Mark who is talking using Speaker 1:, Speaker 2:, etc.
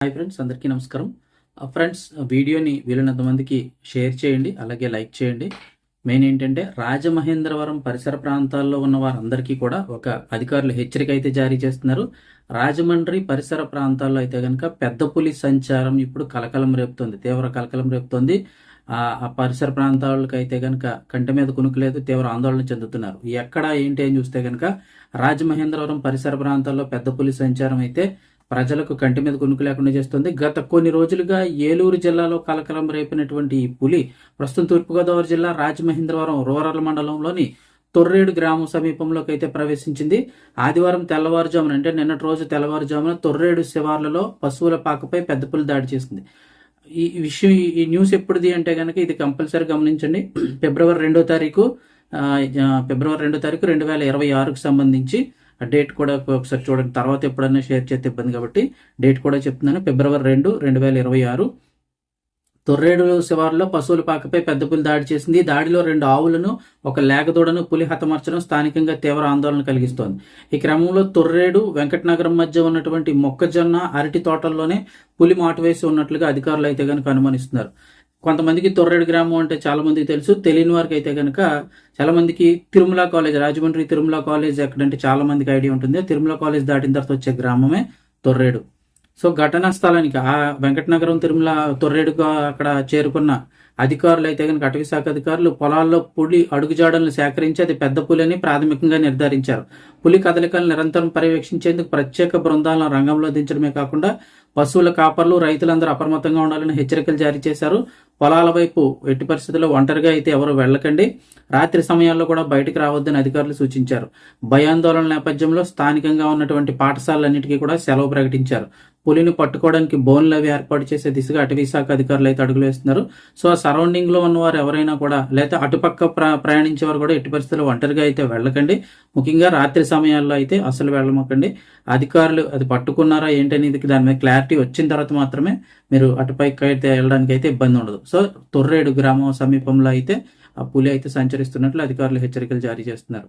Speaker 1: Hi friends, అందరికీ నమస్కారం. Friends, వీడియోని వీలైనంత మందికి షేర్ చేయండి, అలాగే లైక్ చేయండి. మెయిన్ ఏంటంటే రాజమహేంద్రవరం పరిసర ప్రాంతాల్లో ఉన్న వారందరికీ కూడా ఒక అధికారులు హెచ్చరిక అయితే జారీ చేస్తున్నారు. రాజమండ్రి పరిసర ప్రాంతాల్లో అయితే కనుక పెద్ద పులి సంచారం ఇప్పుడు కలకలం రేపుతోంది, తీవ్ర కలకలం రేపుతోంది. ఆ పరిసర ప్రాంతాలకు అయితే కనుక కంటి మీద కునుకులేదు, తీవ్ర ఆందోళన చెందుతున్నారు. ఎక్కడ ఏంటి అని చూస్తే కనుక రాజమహేంద్రవరం పరిసర ప్రాంతాల్లో పెద్ద పులి సంచారం అయితే ప్రజలకు కంటి మీద కునుకు లేకుండా చేస్తుంది. గత కొన్ని రోజులుగా ఏలూరు జిల్లాలో కలకలం రేపినటువంటి ఈ పులి ప్రస్తుతం తూర్పుగోదావరి జిల్లా రాజమహేంద్రవరం రూరల్ మండలంలోని తొర్రేడు గ్రామం సమీపంలోకి అయితే ప్రవేశించింది. ఆదివారం తెల్లవారుజామున, అంటే నిన్నటి రోజు తెల్లవారుజామున తొర్రేడు శివార్లలో పశువుల పాకపై పెద్ద పులి దాడి చేసింది. ఈ విషయం, ఈ న్యూస్ ఎప్పుడుది అంటే కనుక ఇది కంపల్సరీ గమనించండి. ఫిబ్రవరి 2వ తారీఖు 2026కు సంబంధించి డేట్ కూడా ఒకసారి చూడండి. తర్వాత ఎప్పుడైనా షేర్ చేస్తే ఇబ్బంది కాబట్టి డేట్ కూడా చెప్తున్నాను. ఫిబ్రవరి 2, 2026 తొర్రేడు శివారులో పశువుల పాకపై పెద్ద పులి దాడి చేసింది. దాడిలో 2 ఆవులను, ఒక లేగదూడను పులి హతమార్చడం స్థానికంగా తీవ్ర ఆందోళన కలిగిస్తోంది. ఈ క్రమంలో తొర్రేడు వెంకటనగరం మధ్య ఉన్నటువంటి మొక్కజొన్న అరటి తోటల్లోనే పులి మాటు వేసి ఉన్నట్లుగా అధికారులు అయితే కనుక అనుమానిస్తున్నారు. కొంతమందికి తొర్రేడు గ్రామం అంటే చాలా మందికి తెలుసు, తెలియని వారికి అయితే కనుక చాలా మందికి తిరుమల కాలేజ్, రాజమండ్రి తిరుమల కాలేజ్ ఎక్కడంటే చాలా మందికి ఐడియా ఉంటుంది. తిరుమల కాలేజ్ దాటిన తర్వాత వచ్చే గ్రామమే తొర్రేడు. సో ఘటనా స్థలానికి ఆ వెంకటనగరం తిరుమల తొర్రేడుగా అక్కడ చేరుకున్న అధికారులు అయితే కనుక అటవీ శాఖ అధికారులు పొలాల్లో పులి అడుగుజాడలను సేకరించి అది పెద్ద పులి అని ప్రాథమికంగా నిర్ధారించారు. పులి కదలికలను నిరంతరం పర్యవేక్షించేందుకు ప్రత్యేక బృందాలను రంగంలో దించడమే కాకుండా పశువుల కాపర్లు, రైతులందరూ అప్రమత్తంగా ఉండాలని హెచ్చరికలు జారీ చేశారు. పొలాల వైపు ఎట్టి పరిస్థితుల్లో ఒంటరిగా అయితే ఎవరు వెళ్ళకండి, రాత్రి సమయాల్లో కూడా బయటకు రావద్దని అధికారులు సూచించారు. భయాందోళన నేపథ్యంలో స్థానికంగా ఉన్నటువంటి పాఠశాలలన్నిటికీ కూడా సెలవు ప్రకటించారు. పులిని పట్టుకోవడానికి బోన్లు అవి ఏర్పాటు చేసే దిశగా అటవీ శాఖ అధికారులు అయితే అడుగులు వేస్తున్నారు. సో ఆ సరౌండింగ్ లో ఉన్నవారు ఎవరైనా కూడా, లేదా అటుపక్క ప్రయాణించేవారు కూడా ఎట్టి పరిస్థితుల్లో ఒంటరిగా అయితే వెళ్ళకండి. ముఖ్యంగా రాత్రి సమయాల్లో అయితే అసలు వెళ్ళమకండి. అధికారులు అది పట్టుకున్నారా ఏంటనేది దాని మీద క్లారిటీ వచ్చిన తర్వాత మాత్రమే మీరు అటుపైకి అయితే వెళ్ళడానికి అయితే ఇబ్బంది ఉండదు. సో తొర్రేడు గ్రామం సమీపంలో అయితే ఆ పులి అయితే సంచరిస్తున్నట్లు అధికారులు హెచ్చరికలు జారీ చేస్తున్నారు.